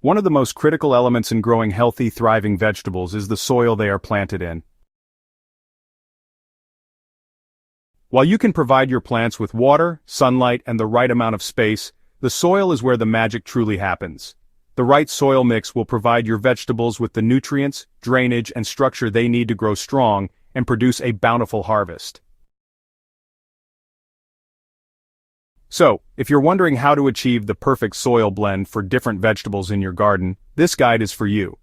One of the most critical elements in growing healthy, thriving vegetables is the soil they are planted in. While you can provide your plants with water, sunlight, and the right amount of space, the soil is where the magic truly happens. The right soil mix will provide your vegetables with the nutrients, drainage, and structure they need to grow strong and produce a bountiful harvest. So, if you're wondering how to achieve the perfect soil blend for different vegetables in your garden, this guide is for you.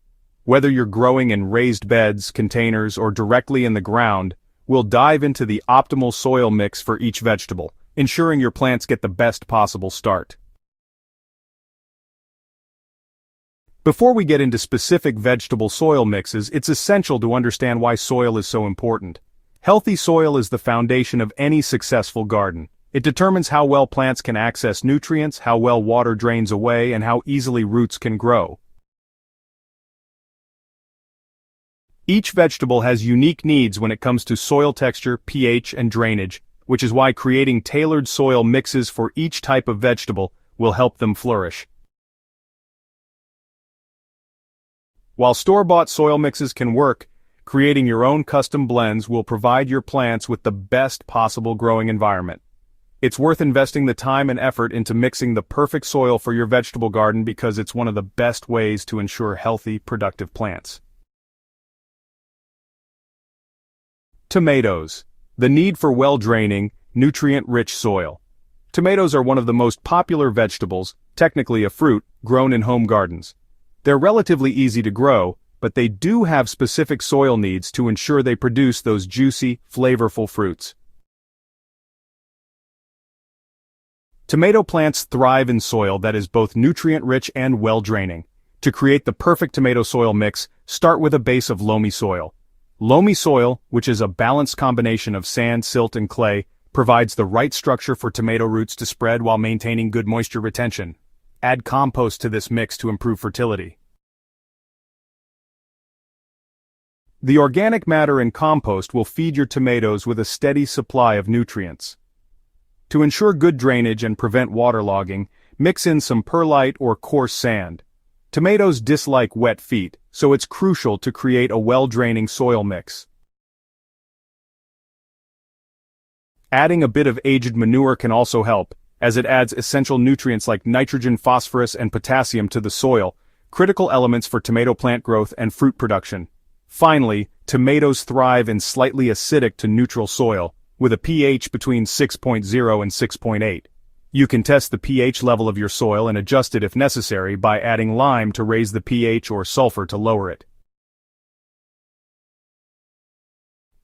Whether you're growing in raised beds, containers, or directly in the ground, we'll dive into the optimal soil mix for each vegetable, ensuring your plants get the best possible start. Before we get into specific vegetable soil mixes, it's essential to understand why soil is so important. Healthy soil is the foundation of any successful garden. It determines how well plants can access nutrients, how well water drains away, and how easily roots can grow. Each vegetable has unique needs when it comes to soil texture, pH, and drainage, which is why creating tailored soil mixes for each type of vegetable will help them flourish. While store-bought soil mixes can work, creating your own custom blends will provide your plants with the best possible growing environment. It's worth investing the time and effort into mixing the perfect soil for your vegetable garden because it's one of the best ways to ensure healthy, productive plants. Tomatoes. The need for well-draining, nutrient-rich soil. Tomatoes are one of the most popular vegetables, technically a fruit, grown in home gardens. They're relatively easy to grow, but they do have specific soil needs to ensure they produce those juicy, flavorful fruits. Tomato plants thrive in soil that is both nutrient-rich and well-draining. To create the perfect tomato soil mix, start with a base of loamy soil. Loamy soil, which is a balanced combination of sand, silt, and clay, provides the right structure for tomato roots to spread while maintaining good moisture retention. Add compost to this mix to improve fertility. The organic matter in compost will feed your tomatoes with a steady supply of nutrients. To ensure good drainage and prevent waterlogging, mix in some perlite or coarse sand. Tomatoes dislike wet feet, so it's crucial to create a well-draining soil mix. Adding a bit of aged manure can also help, as it adds essential nutrients like nitrogen, phosphorus, and potassium to the soil, critical elements for tomato plant growth and fruit production. Finally, tomatoes thrive in slightly acidic to neutral soil, with a pH between 6.0 and 6.8. You can test the pH level of your soil and adjust it if necessary by adding lime to raise the pH or sulfur to lower it.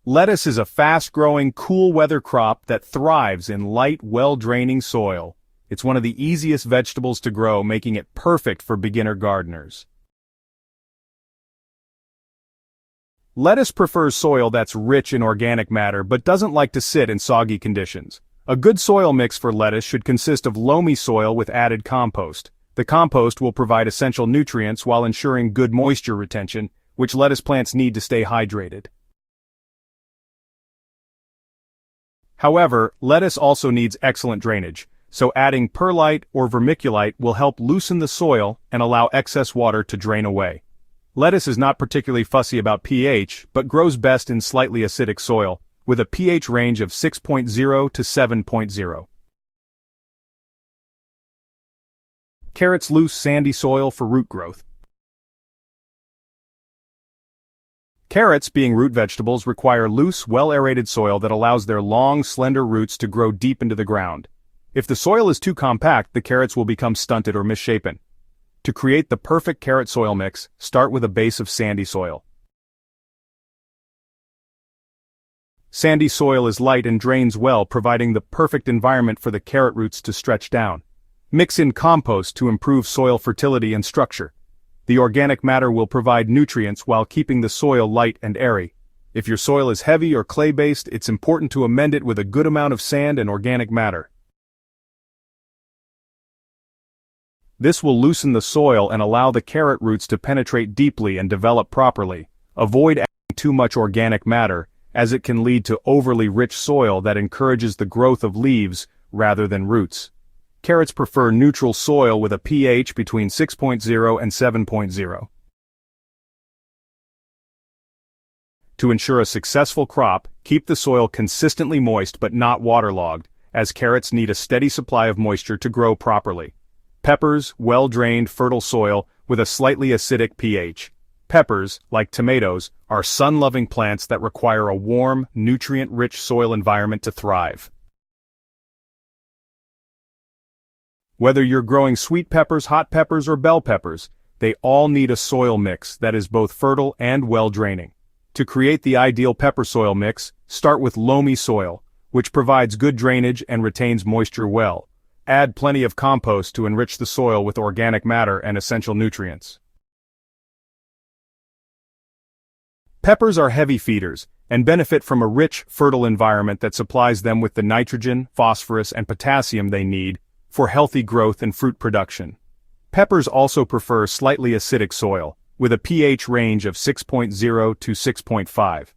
Lettuce is a fast-growing, cool-weather crop that thrives in light, well-draining soil. It's one of the easiest vegetables to grow, making it perfect for beginner gardeners. Lettuce prefers soil that's rich in organic matter but doesn't like to sit in soggy conditions. A good soil mix for lettuce should consist of loamy soil with added compost. The compost will provide essential nutrients while ensuring good moisture retention, which lettuce plants need to stay hydrated. However, lettuce also needs excellent drainage, so adding perlite or vermiculite will help loosen the soil and allow excess water to drain away. Lettuce is not particularly fussy about pH, but grows best in slightly acidic soil, with a pH range of 6.0 to 7.0. Carrots loose sandy soil for root growth. Carrots, being root vegetables, require loose, well-aerated soil that allows their long, slender roots to grow deep into the ground. If the soil is too compact, the carrots will become stunted or misshapen. To create the perfect carrot soil mix, start with a base of sandy soil. Sandy soil is light and drains well, providing the perfect environment for the carrot roots to stretch down. Mix in compost to improve soil fertility and structure. The organic matter will provide nutrients while keeping the soil light and airy. If your soil is heavy or clay-based, it's important to amend it with a good amount of sand and organic matter. This will loosen the soil and allow the carrot roots to penetrate deeply and develop properly. Avoid adding too much organic matter, as it can lead to overly rich soil that encourages the growth of leaves rather than roots. carrots prefer neutral soil with a pH between 6.0 and 7.0. To ensure a successful crop, keep the soil consistently moist but not waterlogged, as carrots need a steady supply of moisture to grow properly. Peppers, well-drained, fertile soil with a slightly acidic pH. Peppers, like tomatoes, are sun-loving plants that require a warm, nutrient-rich soil environment to thrive. Whether you're growing sweet peppers, hot peppers, or bell peppers, they all need a soil mix that is both fertile and well-draining. To create the ideal pepper soil mix, start with loamy soil, which provides good drainage and retains moisture well. Add plenty of compost to enrich the soil with organic matter and essential nutrients. Peppers are heavy feeders and benefit from a rich, fertile environment that supplies them with the nitrogen, phosphorus, and potassium they need for healthy growth and fruit production. Peppers also prefer slightly acidic soil, with a pH range of 6.0 to 6.5.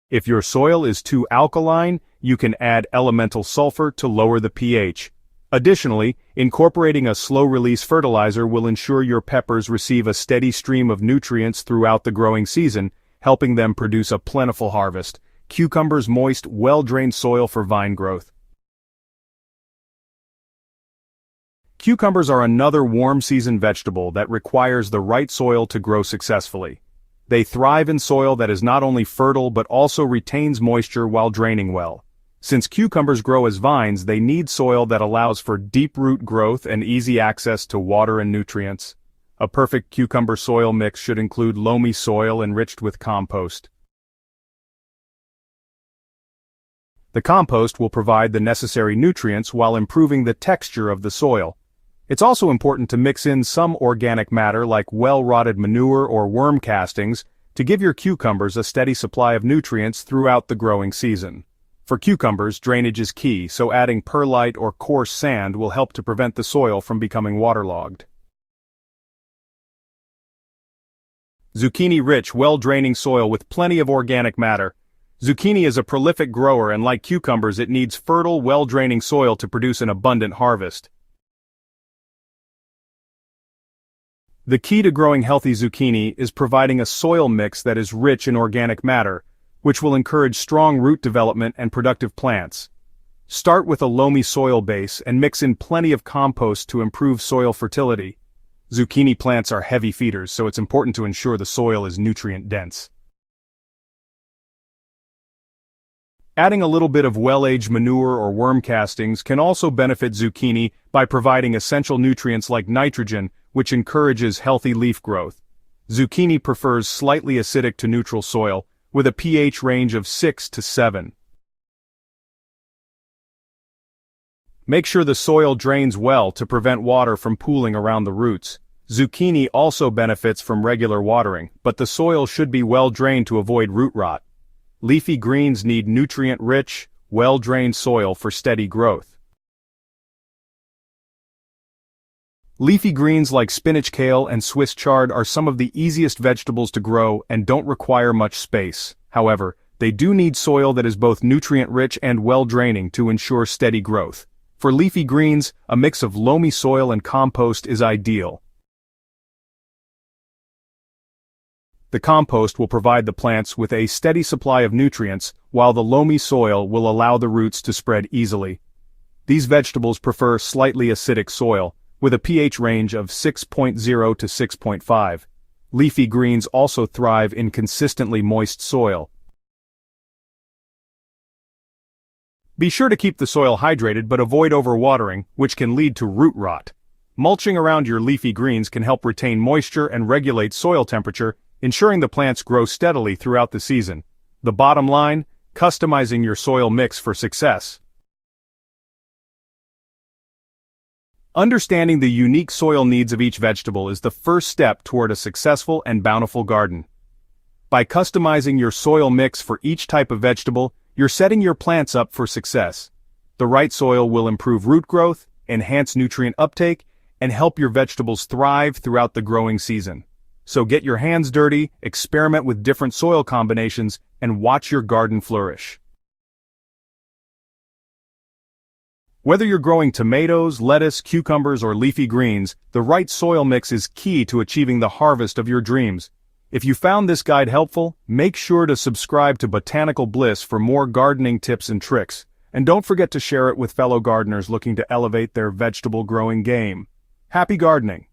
If your soil is too alkaline, you can add elemental sulfur to lower the pH. Additionally, incorporating a slow-release fertilizer will ensure your peppers receive a steady stream of nutrients throughout the growing season, helping them produce a plentiful harvest. Cucumbers moist, well-drained soil for vine growth. Cucumbers are another warm-season vegetable that requires the right soil to grow successfully. They thrive in soil that is not only fertile but also retains moisture while draining well. Since cucumbers grow as vines, they need soil that allows for deep root growth and easy access to water and nutrients. A perfect cucumber soil mix should include loamy soil enriched with compost. The compost will provide the necessary nutrients while improving the texture of the soil. It's also important to mix in some organic matter like well-rotted manure or worm castings to give your cucumbers a steady supply of nutrients throughout the growing season. For cucumbers, drainage is key, so adding perlite or coarse sand will help to prevent the soil from becoming waterlogged. Zucchini-rich, well-draining soil with plenty of organic matter. Zucchini is a prolific grower and like cucumbers it needs fertile, well-draining soil to produce an abundant harvest. The key to growing healthy zucchini is providing a soil mix that is rich in organic matter, which will encourage strong root development and productive plants. Start with a loamy soil base and mix in plenty of compost to improve soil fertility. Zucchini plants are heavy feeders, so it's important to ensure the soil is nutrient-dense. Adding a little bit of well-aged manure or worm castings can also benefit zucchini by providing essential nutrients like nitrogen, which encourages healthy leaf growth. Zucchini prefers slightly acidic to neutral soil, with a pH range of 6 to 7. Make sure the soil drains well to prevent water from pooling around the roots. Zucchini also benefits from regular watering, but the soil should be well drained to avoid root rot. Leafy greens need nutrient-rich, well-drained soil for steady growth. Leafy greens like spinach, kale, and Swiss chard are some of the easiest vegetables to grow and don't require much space. However, they do need soil that is both nutrient-rich and well-draining to ensure steady growth. For leafy greens, a mix of loamy soil and compost is ideal. The compost will provide the plants with a steady supply of nutrients, while the loamy soil will allow the roots to spread easily. These vegetables prefer slightly acidic soil, with a pH range of 6.0 to 6.5. Leafy greens also thrive in consistently moist soil. Be sure to keep the soil hydrated but avoid overwatering, which can lead to root rot. Mulching around your leafy greens can help retain moisture and regulate soil temperature, ensuring the plants grow steadily throughout the season. The bottom line, customizing your soil mix for success. Understanding the unique soil needs of each vegetable is the first step toward a successful and bountiful garden. By customizing your soil mix for each type of vegetable, you're setting your plants up for success. The right soil will improve root growth, enhance nutrient uptake, and help your vegetables thrive throughout the growing season. So get your hands dirty, experiment with different soil combinations, and watch your garden flourish. Whether you're growing tomatoes, lettuce, cucumbers, or leafy greens, the right soil mix is key to achieving the harvest of your dreams. If you found this guide helpful, make sure to subscribe to Botanical Bliss for more gardening tips and tricks. And don't forget to share it with fellow gardeners looking to elevate their vegetable growing game. Happy gardening!